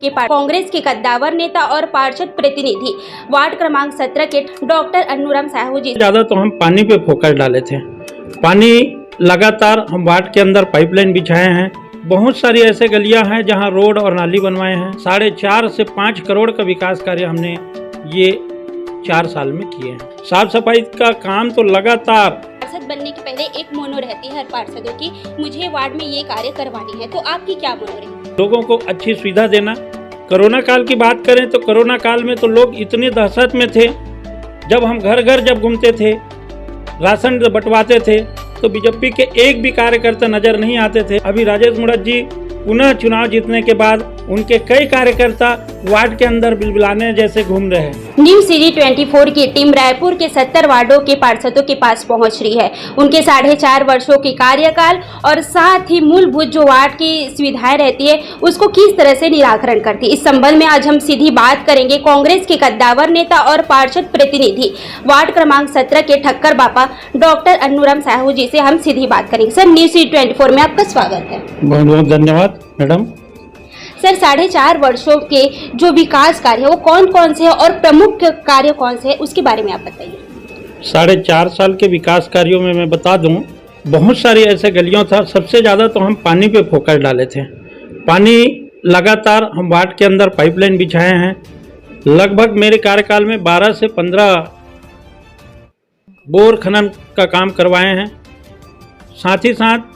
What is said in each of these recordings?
कांग्रेस के कद्दावर नेता और पार्षद प्रतिनिधि वार्ड क्रमांक 17 के डॉक्टर अन्नूराम साहू जी। ज़्यादा तो हम पानी पे फोकस डाले थे। पानी लगातार हम वार्ड के अंदर पाइपलाइन बिछाए हैं। बहुत सारी ऐसे गलियां हैं जहां रोड और नाली बनवाए हैं। 4.5 से 5 करोड़ का विकास कार्य हमने ये 4 साल में किए हैं। साफ सफाई का काम तो लगातार। पार्षद बनने के पहले एक मोनो रहती है हर पार्षदों की, मुझे वार्ड में ये कार्य करवानी है, तो आपकी क्या मोनो रही? लोगों को अच्छी सुविधा देना। कोरोना काल की बात करें तो कोरोना काल में तो लोग इतने दहशत में थे, जब हम घर घर जब घूमते थे, राशन बंटवाते थे, तो बीजेपी के एक भी कार्यकर्ता नजर नहीं आते थे। अभी राजेश मुड़त जी पुनः चुनाव जीतने के बाद उनके कई कार्यकर्ता वार्ड के अंदर बिलबिलाने जैसे घूम रहे हैं। न्यूज़ सिटी 24 की टीम रायपुर के 70 वार्डों के पार्षदों के पास पहुंच रही है। उनके 4.5 वर्षों के कार्यकाल और साथ ही मूलभूत जो वार्ड की सुविधाएं रहती है उसको किस तरह से निराकरण करती है, इस संबंध में आज हम सीधी बात करेंगे कांग्रेस के कद्दावर नेता और पार्षद प्रतिनिधि वार्ड क्रमांक 17 के ठक्कर बापा डॉक्टर अन्नूराम साहू जी से हम सीधी बात करेंगे। सर, न्यूज़ सिटी 24 में आपका स्वागत है। बहुत बहुत धन्यवाद मैडम। सर, 4.5 वर्षों के जो विकास कार्य है वो कौन कौन से हैं और प्रमुख कार्य कौन से हैं, उसके बारे में आप बताइए। 4.5 साल के विकास कार्यों में मैं बता दूं, बहुत सारी ऐसे गलियों था। सबसे ज़्यादा तो हम पानी पे फोकस डाले थे। पानी लगातार हम वार्ड के अंदर पाइपलाइन बिछाए हैं। लगभग मेरे कार्यकाल में 12 से 15 बोर खनन का काम करवाए हैं। साथ ही साथ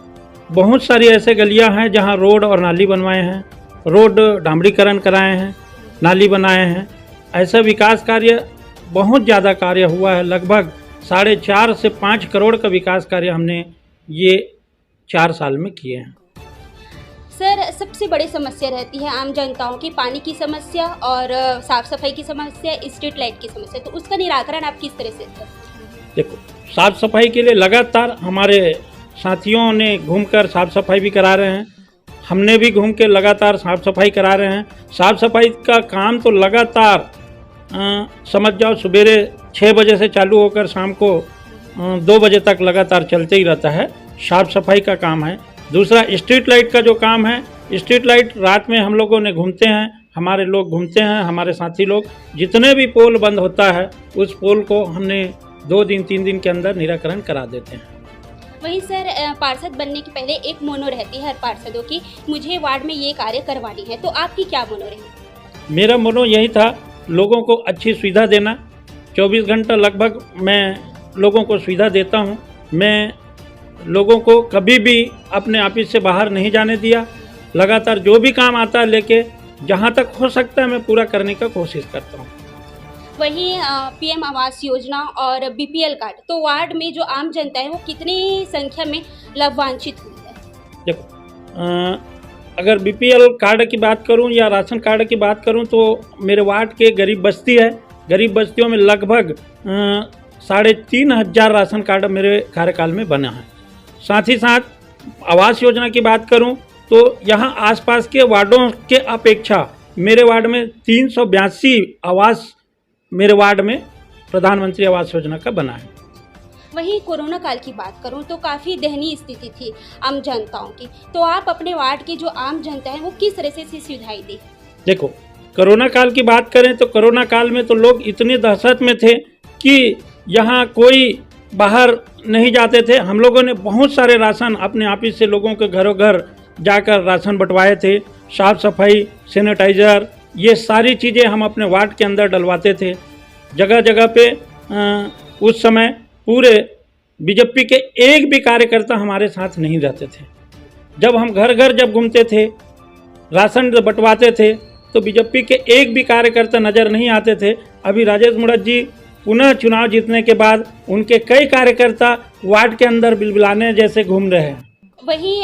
बहुत सारी ऐसे गलियां हैं जहां रोड और नाली बनवाए हैं। रोड डामरीकरण कराए हैं, नाली बनाए हैं। ऐसा विकास कार्य बहुत ज़्यादा कार्य हुआ है। लगभग 4.5 से 5 करोड़ का विकास कार्य हमने ये 4 साल में किए हैं। सर, सबसे बड़ी समस्या रहती है आम जनताओं की पानी की समस्या और साफ सफाई की समस्या, स्ट्रीट लाइट की समस्या, तो उसका निराकरण आप किस तरह से करते हैं? देखो, साफ सफाई के लिए लगातार हमारे साथियों ने घूमकर साफ सफाई भी करा रहे हैं। हमने भी घूम के लगातार साफ सफाई करा रहे हैं। साफ सफाई का काम तो लगातार समझ जाओ सवेरे 6 बजे से चालू होकर शाम को 2 बजे तक लगातार चलते ही रहता है। साफ सफाई का काम है। दूसरा, स्ट्रीट लाइट का जो काम है, स्ट्रीट लाइट रात में हम लोगों ने घूमते हैं, हमारे लोग घूमते हैं, हमारे साथी लोग, जितने भी पोल बंद होता है उस पोल को हमने 2 दिन 3 दिन के अंदर निराकरण करा देते हैं। वहीं सर, पार्षद बनने के पहले एक मोनो रहती है हर पार्षदों की, मुझे वार्ड में ये कार्य करवानी है, तो आपकी क्या मोनो रही? मेरा मोनो यही था, लोगों को अच्छी सुविधा देना। 24 घंटा लगभग मैं लोगों को सुविधा देता हूं। मैं लोगों को कभी भी अपने ऑफिस से बाहर नहीं जाने दिया। लगातार जो भी काम आता है लेके जहां तक हो सकता है मैं पूरा करने का कोशिश करता हूं। वहीं पीएम आवास योजना और बीपीएल कार्ड, तो वार्ड में जो आम जनता है वो कितनी संख्या में लाभान्वित हुई है? देखो, अगर बीपीएल कार्ड की बात करूं या राशन कार्ड की बात करूं तो मेरे वार्ड के गरीब बस्ती है। गरीब बस्तियों में लगभग 3,500 राशन कार्ड मेरे कार्यकाल में बना है। साथ ही साथ आवास योजना की बात करूं तो यहाँ आसपास के वार्डों के अपेक्षा मेरे वार्ड में 382 आवास मेरे वार्ड में प्रधानमंत्री आवास योजना का बना है। वहीं कोरोना काल की बात करूं तो काफ़ी दयनीय स्थिति थी आम जनताओं की, तो आप अपने वार्ड की जो आम जनता है वो किस तरह से सुविधाएं दी? देखो, कोरोना काल की बात करें तो कोरोना काल में तो लोग इतने दहशत में थे कि यहाँ कोई बाहर नहीं जाते थे। हम लोगों ने बहुत सारे राशन अपने ऑफिस से लोगों के घरों घर जाकर राशन बंटवाए थे। साफ सफाई, सैनिटाइज़र, ये सारी चीज़ें हम अपने वार्ड के अंदर डलवाते थे। जगह जगह पे उस समय पूरे बीजेपी के एक भी कार्यकर्ता हमारे साथ नहीं रहते थे। जब हम घर घर जब घूमते थे, राशन बंटवाते थे, तो बीजेपी के एक भी कार्यकर्ता नज़र नहीं आते थे। अभी राजेश मुड़त जी पुनः चुनाव जीतने के बाद उनके कई कार्यकर्ता वार्ड के अंदर बिलबिलाने जैसे घूम रहे हैं। वहीं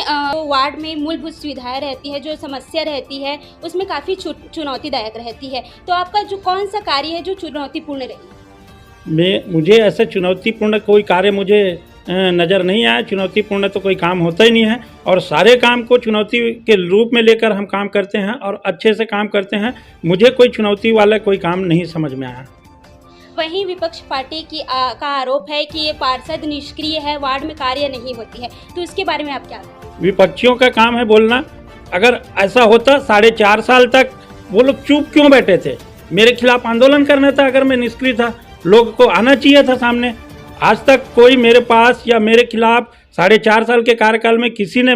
वार्ड में मूलभूत सुविधाएं रहती है, जो समस्या रहती है उसमें काफ़ी चुनौतीदायक रहती है, तो आपका जो कौन सा कार्य है जो चुनौतीपूर्ण रही? मुझे ऐसा चुनौतीपूर्ण कोई कार्य मुझे नज़र नहीं आया। चुनौतीपूर्ण तो कोई काम होता ही नहीं है और सारे काम को चुनौती के रूप में लेकर हम काम करते हैं और अच्छे से काम करते हैं। मुझे कोई चुनौती वाला कोई काम नहीं समझ में आया। वहीं विपक्ष पार्टी का आरोप है कि ये पार्षद निष्क्रिय है, वार्ड में कार्य नहीं होती है, तो इसके बारे में आप क्या? विपक्षियों का काम है बोलना। अगर ऐसा होता 4.5 साल तक वो लोग चुप क्यों बैठे थे? मेरे खिलाफ आंदोलन करना था अगर मैं निष्क्रिय था, लोगों को आना चाहिए था सामने। आज तक कोई मेरे पास या मेरे खिलाफ 4.5 साल के कार्यकाल में किसी ने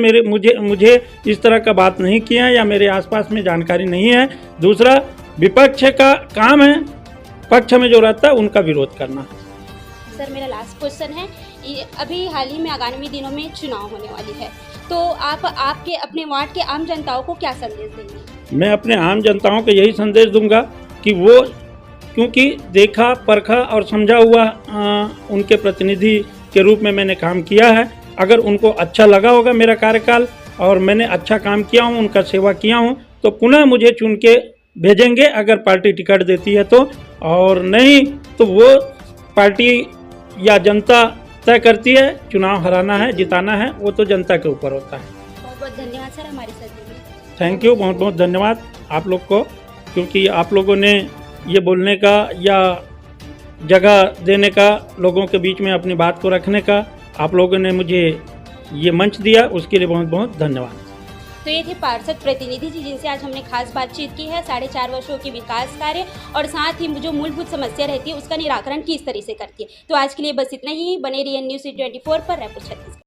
मुझे इस तरह का बात नहीं किया है या मेरे आसपास में जानकारी नहीं है। दूसरा, विपक्ष का काम है पक्ष में जो रहता है उनका विरोध करना। सर मेरा लास्ट क्वेश्चन है, अभी हाल ही में आगामी दिनों में चुनाव होने वाली है, तो आप आपके अपने वार्ड के आम जनताओं को क्या संदेश देंगे? मैं अपने आम जनताओं को यही संदेश दूंगा कि वो, क्योंकि देखा परखा और समझा हुआ उनके प्रतिनिधि के रूप में मैंने काम किया है, अगर उनको अच्छा लगा होगा मेरा कार्यकाल और मैंने अच्छा काम किया हूँ, उनका सेवा किया हूँ, तो पुनः मुझे चुन के भेजेंगे अगर पार्टी टिकट देती है तो, और नहीं तो वो पार्टी या जनता तय करती है। चुनाव हराना है जिताना है वो तो जनता के ऊपर होता है। बहुत बहुत धन्यवाद सर हमारे साथ जुड़ने के लिए। थैंक यू, बहुत बहुत धन्यवाद आप लोग को, क्योंकि आप लोगों ने ये बोलने का या जगह देने का, लोगों के बीच में अपनी बात को रखने का आप लोगों ने मुझे ये मंच दिया, उसके लिए बहुत बहुत धन्यवाद। तो ये थे पार्षद प्रतिनिधि जी जिनसे आज हमने खास बातचीत की है। 4.5 वर्षों के विकास कार्य और साथ ही जो मूलभूत समस्या रहती है उसका निराकरण किस तरह से करती है। तो आज के लिए बस इतना ही। बने रहिए न्यूज़ 24 पर, रायपुर छत्तीसगढ़।